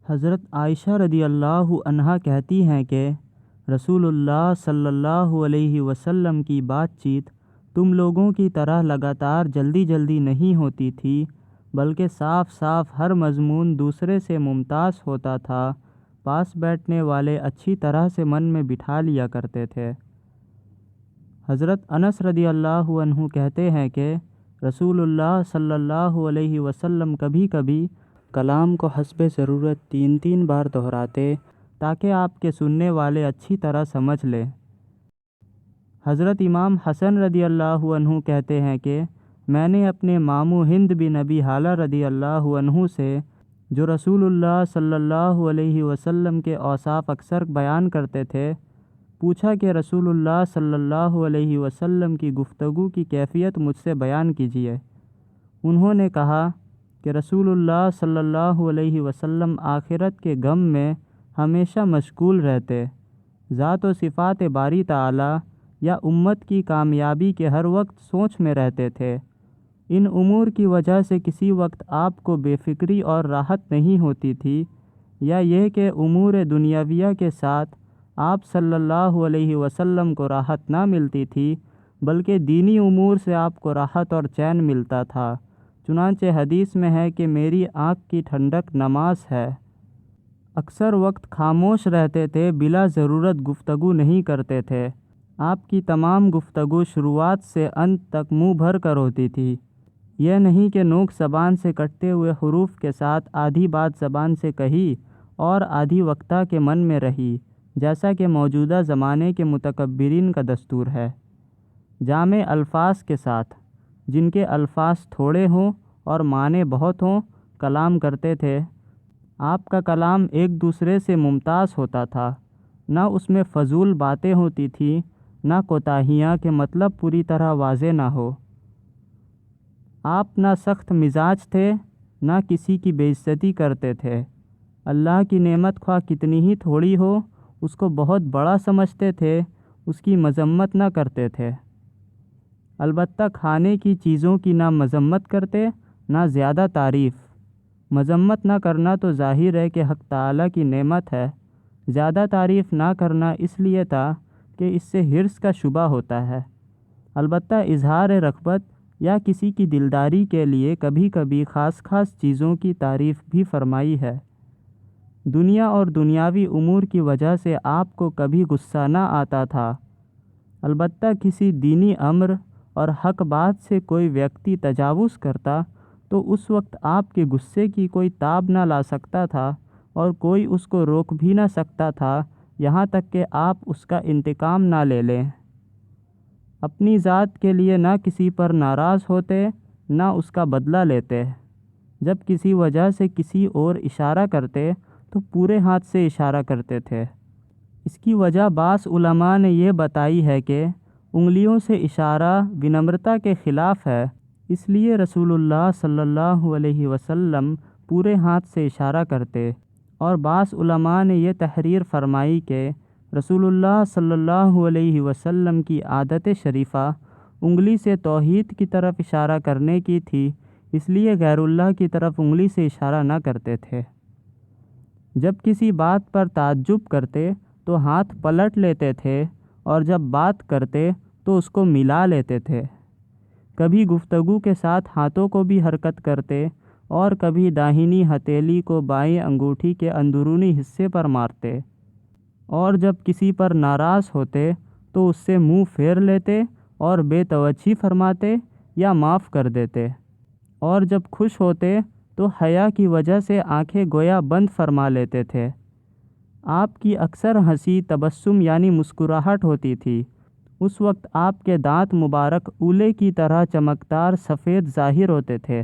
حضرت عائشہ رضی اللہ عنہا کہتی ہیں کہ رسول اللہ صلی اللہ علیہ وسلم کی بات چیت تم لوگوں کی طرح لگاتار جلدی جلدی نہیں ہوتی تھی، بلکہ صاف صاف ہر مضمون دوسرے سے ممتاز ہوتا تھا۔ پاس بیٹھنے والے اچھی طرح سے من میں بٹھا لیا کرتے تھے۔ حضرت انس رضی اللہ عنہ کہتے ہیں کہ رسول اللہ صلی اللہ علیہ وسلم کبھی کبھی کلام کو حسب ضرورت 3 بار دہراتے تاکہ آپ کے سننے والے اچھی طرح سمجھ لیں۔ حضرت امام حسن رضی اللہ عنہ کہتے ہیں کہ میں نے اپنے ماموں ہند بن ابی حالہ رضی اللہ عنہ سے، جو رسول اللہ صلی اللہ علیہ وسلم کے اوصاف اکثر بیان کرتے تھے، پوچھا کہ رسول اللہ صلی اللہ علیہ وسلم کی گفتگو کی کیفیت مجھ سے بیان کیجیے۔ انہوں نے کہا کہ رسول اللہ صلی اللہ علیہ وسلم آخرت کے غم میں ہمیشہ مشغول رہتے، ذات و صفات باری تعالی یا امت کی کامیابی کے ہر وقت سوچ میں رہتے تھے۔ ان امور کی وجہ سے کسی وقت آپ کو بے فکری اور راحت نہیں ہوتی تھی، یا یہ کہ امور دنیاویہ کے ساتھ آپ صلی اللہ علیہ وسلم کو راحت نہ ملتی تھی، بلکہ دینی امور سے آپ کو راحت اور چین ملتا تھا۔ چنانچہ حدیث میں ہے کہ میری آنکھ کی ٹھنڈک نماز ہے۔ اکثر وقت خاموش رہتے تھے، بلا ضرورت گفتگو نہیں کرتے تھے۔ آپ کی تمام گفتگو شروعات سے انت تک منہ بھر کر ہوتی تھی۔ یہ نہیں کہ نوک زبان سے کٹتے ہوئے حروف کے ساتھ آدھی بات زبان سے کہی اور آدھی وقتہ کے من میں رہی، جیسا کہ موجودہ زمانے کے متکبرین کا دستور ہے۔ جامع الفاظ کے ساتھ، جن کے الفاظ تھوڑے ہوں اور معنی بہت ہوں، کلام کرتے تھے۔ آپ کا کلام ایک دوسرے سے ممتاز ہوتا تھا، نہ اس میں فضول باتیں ہوتی تھیں، نہ کوتاہیاں کہ مطلب پوری طرح واضح نہ ہو۔ آپ نہ سخت مزاج تھے، نہ کسی کی بے عزتی کرتے تھے۔ اللہ کی نعمت خواہ کتنی ہی تھوڑی ہو، اس کو بہت بڑا سمجھتے تھے، اس کی مذمت نہ کرتے تھے۔ البتہ کھانے کی چیزوں کی نہ مذمت کرتے، نہ زیادہ تعریف۔ مذمت نہ کرنا تو ظاہر ہے کہ حق تعالیٰ کی نعمت ہے، زیادہ تعریف نہ کرنا اس لیے تھا کہ اس سے حرص کا شبہ ہوتا ہے۔ البتہ اظہار رغبت یا کسی کی دلداری کے لیے کبھی کبھی خاص چیزوں کی تعریف بھی فرمائی ہے۔ دنیا اور دنیاوی امور کی وجہ سے آپ کو کبھی غصہ نہ آتا تھا۔ البتہ کسی دینی امر اور حق بات سے کوئی ویکتی تجاوز کرتا تو اس وقت آپ کے غصے کی کوئی تاب نہ لا سکتا تھا اور کوئی اس کو روک بھی نہ سکتا تھا، یہاں تک کہ آپ اس کا انتقام نہ لے لیں۔ اپنی ذات کے لیے نہ کسی پر ناراض ہوتے، نہ اس کا بدلہ لیتے۔ جب کسی وجہ سے کسی اور اشارہ کرتے تو پورے ہاتھ سے اشارہ کرتے تھے۔ اس کی وجہ بعض علماء نے یہ بتائی ہے کہ انگلیوں سے اشارہ ونمرتا کے خلاف ہے، اس لیے رسول اللہ صلی اللہ علیہ وسلم پورے ہاتھ سے اشارہ کرتے، اور بعض علماء نے یہ تحریر فرمائی کہ رسول اللہ صلی اللہ علیہ وسلم کی عادت شریفہ انگلی سے توحید کی طرف اشارہ کرنے کی تھی، اس لیے غیر اللہ کی طرف انگلی سے اشارہ نہ کرتے تھے۔ جب کسی بات پر تعجب کرتے تو ہاتھ پلٹ لیتے تھے، اور جب بات کرتے تو اس کو ملا لیتے تھے۔ کبھی گفتگو کے ساتھ ہاتھوں کو بھی حرکت کرتے اور کبھی داہنی ہتھیلی کو بائیں انگوٹھی کے اندرونی حصے پر مارتے، اور جب کسی پر ناراض ہوتے تو اس سے منہ پھیر لیتے اور بے توجہی فرماتے یا معاف کر دیتے، اور جب خوش ہوتے تو حیا کی وجہ سے آنکھیں گویا بند فرما لیتے تھے۔ آپ کی اکثر ہنسی تبسم یعنی مسکراہٹ ہوتی تھی۔ اس وقت آپ کے دانت مبارک اولے کی طرح چمکدار سفید ظاہر ہوتے تھے۔